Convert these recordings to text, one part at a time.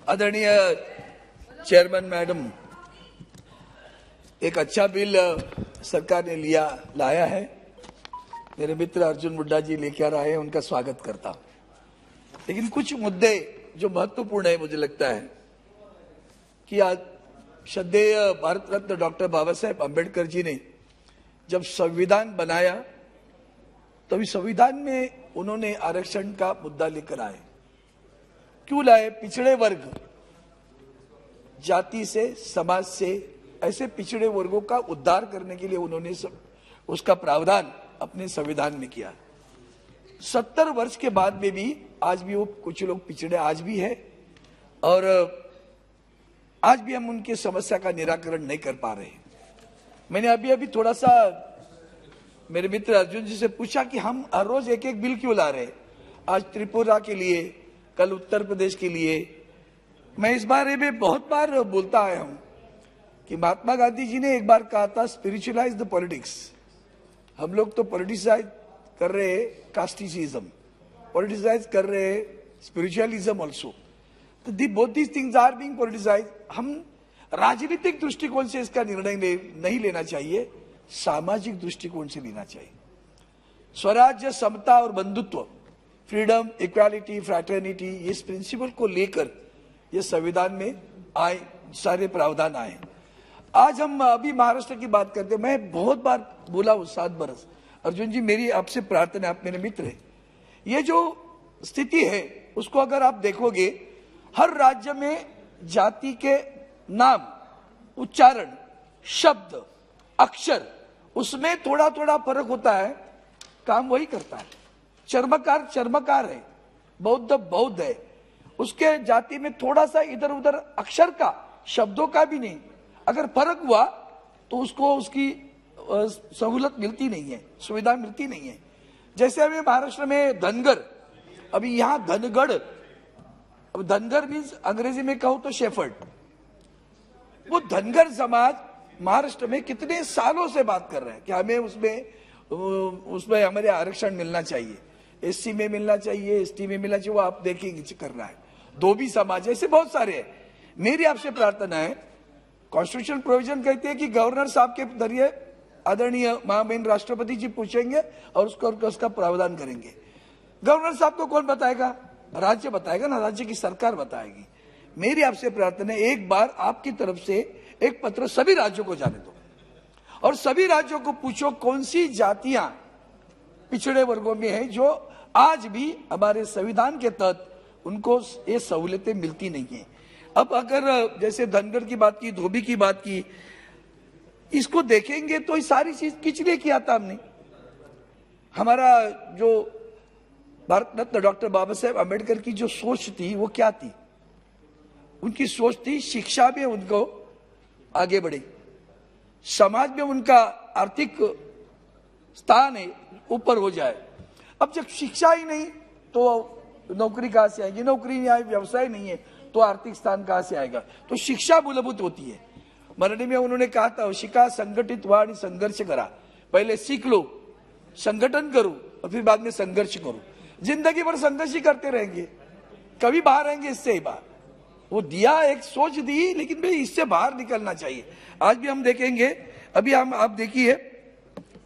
आदरणीय chairman madam, एक अच्छा बिल सरकार ने लाया है। मेरे मित्र अर्जुन मुंडा जी लेकर आए हैं, उनका स्वागत करता हूं। लेकिन कुछ मुद्दे जो महत्वपूर्ण है, मुझे लगता है कि आज श्रद्धेय भारत रत्न डॉक्टर बाबा साहेब अम्बेडकर जी ने जब संविधान बनाया तभी संविधान में उन्होंने आरक्षण का मुद्दा लेकर आए। क्यों लाए? पिछड़े वर्ग, जाति से, समाज से, ऐसे पिछड़े वर्गों का उद्धार करने के लिए उन्होंने उसका प्रावधान अपने संविधान में किया। 70 वर्ष के बाद में भी आज भी वो कुछ लोग पिछड़े आज भी है और आज भी हम उनकी समस्या का निराकरण नहीं कर पा रहे। मैंने अभी थोड़ा सा मेरे मित्र अर्जुन जी से पूछा कि हम हर रोज एक एक बिल क्यों ला रहे, आज त्रिपुरा के लिए, कल उत्तर प्रदेश के लिए। मैं इस बारे में बहुत बार बोलता आया हूं कि महात्मा गांधी जी ने एक बार कहा था, स्पिरिचुअलाइज द पॉलिटिक्स। हम लोग तो पॉलिटिसाइज कर रहे हैं कास्टिसिज्म, पॉलिटिसाइज कर रहे हैं स्पिरिचुअलिज्म ऑल्सो। तो both these things are being politicize. हम राजनीतिक दृष्टिकोण से इसका निर्णय नहीं लेना चाहिए, सामाजिक दृष्टिकोण से लेना चाहिए। स्वराज्य, समता और बंधुत्व, फ्रीडम, इक्वालिटी, फ्रैटर्निटी, इस प्रिंसिपल को लेकर ये संविधान में आए, सारे प्रावधान आए। आज हम अभी महाराष्ट्र की बात करते हैं। मैं बहुत बार बोला हूं 7 बरस। अर्जुन जी, मेरी आपसे प्रार्थना है, आप मेरे मित्र हैं, ये जो स्थिति है उसको अगर आप देखोगे, हर राज्य में जाति के नाम, उच्चारण, शब्द, अक्षर, उसमें थोड़ा थोड़ा फर्क होता है, काम वही करता है। चर्मकार चर्मकार है, बौद्ध बौद्ध है, उसके जाति में थोड़ा सा इधर उधर अक्षर का, शब्दों का भी नहीं, अगर फर्क हुआ तो उसको उसकी सहूलत मिलती नहीं है, सुविधा मिलती नहीं है। जैसे अभी महाराष्ट्र में धनगर, अभी यहां धनगढ़, अब धनगर मीन्स अंग्रेजी में कहूं तो शेफर्ड। वो धनगर समाज महाराष्ट्र में कितने सालों से बात कर रहे हैं कि हमें उसमें हमारे आरक्षण मिलना चाहिए, एससी में मिलना चाहिए, एसटी में मिलना चाहिए। वो आप देखेंगे कर रहा है। धोबी समाज, ऐसे बहुत सारे हैं। मेरी आपसे प्रार्थना है, कॉन्स्टिट्यूशन प्रोविजन कहते हैं कि गवर्नर साहब के जरिए आदरणीय महामहिम राष्ट्रपति जी पूछेंगे और उसका प्रावधान करेंगे। गवर्नर साहब को कौन बताएगा? राज्य बताएगा ना, राज्य की सरकार बताएगी। मेरी आपसे प्रार्थना है, एक बार आपकी तरफ से एक पत्र सभी राज्यों को जाने दो और सभी राज्यों को पूछो कौन सी जातियां पिछड़े वर्गों में है जो आज भी हमारे संविधान के तहत उनको ये सहूलतें मिलती नहीं है। अब अगर जैसे धनगर की बात की, धोबी की बात की, इसको देखेंगे तो ये सारी चीज किस लिए किया था हमने? हमारा जो भारत रत्न डॉक्टर बाबा साहेब अम्बेडकर की जो सोच थी वो क्या थी? उनकी सोच थी शिक्षा में उनको आगे बढ़े, समाज में उनका आर्थिक स्थान है ऊपर हो जाए। अब जब शिक्षा ही नहीं तो नौकरी कहां से आएगी? नौकरी नहीं आई, व्यवसाय नहीं है तो आर्थिक स्थान कहां से आएगा? तो शिक्षा मूलभूत होती है। मराठी में उन्होंने कहा था, शिका संगठित व्हा आणि संघर्ष करा। पहले सीख लो, संगठन करो और फिर बाद में संघर्ष करो। जिंदगी भर संघर्ष ही करते रहेंगे, कभी बाहर आएंगे इससे ही बाहर। वो दिया, एक सोच दी, लेकिन भाई इससे बाहर निकलना चाहिए। आज भी हम देखेंगे, अभी आप देखिए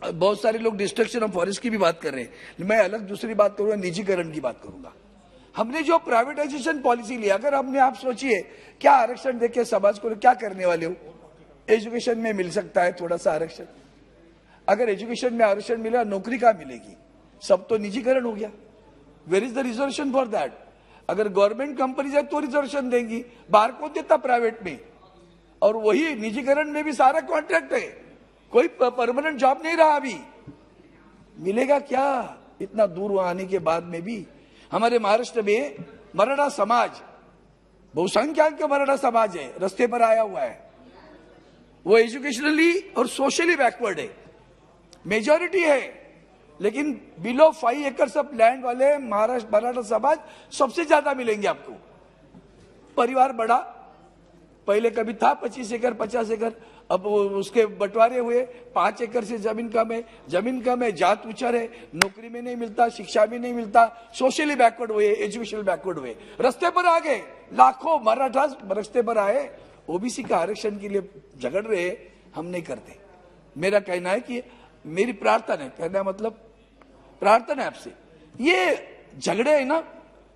बहुत सारे लोग डिस्ट्रक्शन ऑफ फॉरेस्ट की भी बात कर रहे हैं। मैं अलग दूसरी बात करूंगा, निजीकरण की बात करूंगा। हमने जो प्राइवेटाइजेशन पॉलिसी लिया, अगर हमने, आप सोचिए क्या आरक्षण देके समाज को क्या करने वाले हो? एजुकेशन में मिल सकता है थोड़ा सा आरक्षण, अगर एजुकेशन में आरक्षण मिला, नौकरी कहां मिलेगी? सब तो निजीकरण हो गया। Where is the reservation for that? अगर गवर्नमेंट कंपनीज है तो रिजर्वेशन देंगी, बाहर कौन देता प्राइवेट में? और वही निजीकरण में भी सारा कॉन्ट्रैक्ट है, कोई परमानेंट जॉब नहीं रहा। अभी मिलेगा क्या? इतना दूर आने के बाद में भी हमारे महाराष्ट्र में मराठा समाज, बहुसंख्यक का मराठा समाज है, रास्ते पर आया हुआ है। वो एजुकेशनली और सोशली बैकवर्ड है, मेजॉरिटी है, लेकिन बिलो 5 एकर्स ऑफ लैंड वाले महाराष्ट्र मराठा समाज सबसे ज्यादा मिलेंगे आपको। परिवार बड़ा, पहले कभी था 25 एकड़ 50 एकड़, अब उसके बंटवारे हुए, 5 एकड़ से जमीन कम है, जात ऊंचर है, नौकरी में नहीं मिलता, शिक्षा में नहीं मिलता, सोशली बैकवर्ड हुए, एजुकेशनल बैकवर्ड हुए, रास्ते पर आ गए। लाखों मराठा रस्ते पर आए, ओबीसी का आरक्षण के लिए झगड़ रहे, हम नहीं करते। मेरा कहना है कि मेरी प्रार्थना है, कहना मतलब प्रार्थना है आपसे, ये झगड़े है ना,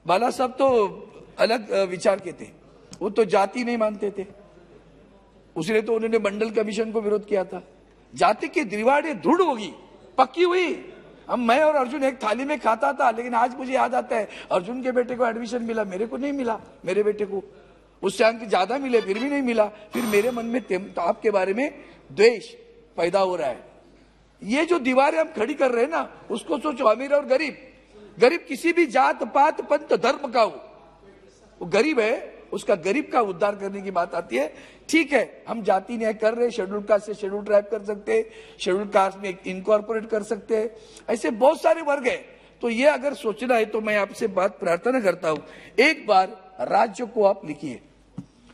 बाला साहब तो अलग विचार के थे, वो तो जाति नहीं मानते थे, उसने तो उन्होंने मंडल कमीशन को विरोध किया था। जाति की दीवार दृढ़ होगी, पक्की हुई। हम मैं और अर्जुन एक थाली में खाता था, लेकिन आज मुझे याद आता है अर्जुन के बेटे को एडमिशन मिला, मेरे को नहीं मिला, मेरे बेटे को उससे अंक ज्यादा मिले फिर भी नहीं मिला। फिर मेरे मन में तो आपके बारे में द्वेष पैदा हो रहा है। ये जो दीवारें हम खड़ी कर रहे हैं ना, उसको सोचो, अमीर और गरीब, गरीब किसी भी जात पात पंथ धर्म का हो, वो गरीब है, उसका गरीब का उद्धार करने की बात आती है। ठीक है, हम जाति न्याय कर रहे, शेड्यूल कास्ट से शेड्यूल ट्राइब कर सकते, शेड्यूल कास्ट में इनकॉर्पोरेट कर सकते, ऐसे बहुत सारे वर्ग है। तो ये अगर सोचना है तो मैं आपसे बात प्रार्थना करता हूं, एक बार राज्य को आप लिखिए,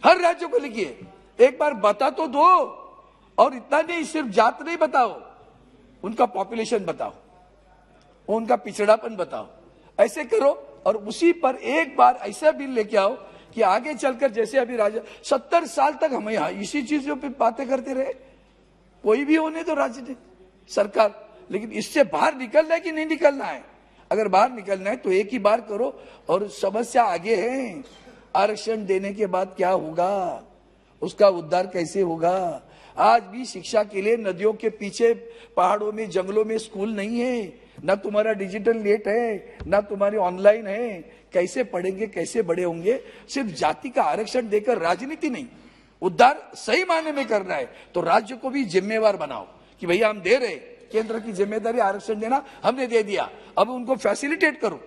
हर राज्य को लिखिए, एक बार बता तो दो। और इतना नहीं, सिर्फ जात नहीं बताओ, उनका पॉपुलेशन बताओ, उनका पिछड़ापन बताओ, ऐसे करो। और उसी पर एक बार ऐसा बिल लेके आओ कि आगे चलकर, जैसे अभी राजा 70 साल तक हम यहाँ इसी चीजों पे बातें करते रहे, कोई भी होने तो राज्य सरकार, लेकिन इससे बाहर निकलना है कि नहीं निकलना है? अगर बाहर निकलना है तो एक ही बार करो। और समस्या आगे है, आरक्षण देने के बाद क्या होगा, उसका उद्धार कैसे होगा? आज भी शिक्षा के लिए नदियों के पीछे, पहाड़ों में, जंगलों में स्कूल नहीं है, ना तुम्हारा डिजिटल नेट है, ना तुम्हारी ऑनलाइन है, कैसे पढ़ेंगे, कैसे बड़े होंगे? सिर्फ जाति का आरक्षण देकर राजनीति नहीं, उद्धार सही मायने में करना है तो राज्य को भी जिम्मेवार बनाओ कि भैया हम दे रहे, केंद्र की जिम्मेदारी आरक्षण देना, हमने दे दिया, अब उनको फैसिलिटेट करो,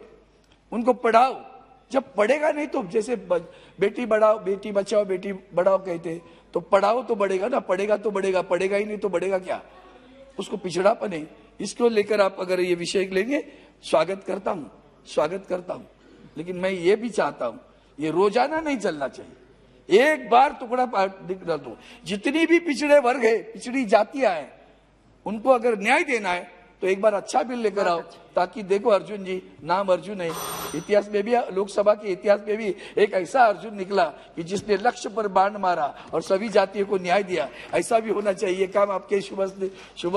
उनको पढ़ाओ। जब पढ़ेगा नहीं तो, जैसे बेटी बढ़ाओ, बेटी बचाओ, बेटी बढ़ाओ कहते, तो पढ़ाओ तो बढ़ेगा ना, पढ़ेगा तो बढ़ेगा, पढ़ेगा ही नहीं तो बढ़ेगा क्या? उसको पिछड़ापन है। इसको लेकर आप अगर ये विषय लेंगे, स्वागत करता हूं, लेकिन मैं ये भी चाहता हूं, ये रोजाना नहीं चलना चाहिए, एक बार टुकड़ा दिखा दो। जितनी भी पिछड़े वर्ग है, पिछड़ी जातियां हैं, उनको अगर न्याय देना है तो एक बार अच्छा बिल लेकर आओ, ताकि देखो अर्जुन जी, नाम अर्जुन है, इतिहास में भी, लोकसभा के इतिहास में भी एक ऐसा अर्जुन निकला कि जिसने लक्ष्य पर बाण मारा और सभी जातियों को न्याय दिया। ऐसा भी होना चाहिए, काम आपके शुभ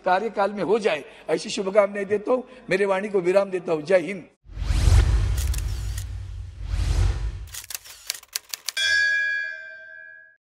कार्यकाल में हो जाए, ऐसी शुभकामनाएं देता हूँ। मेरे वाणी को विराम देता हूँ। जय हिंद।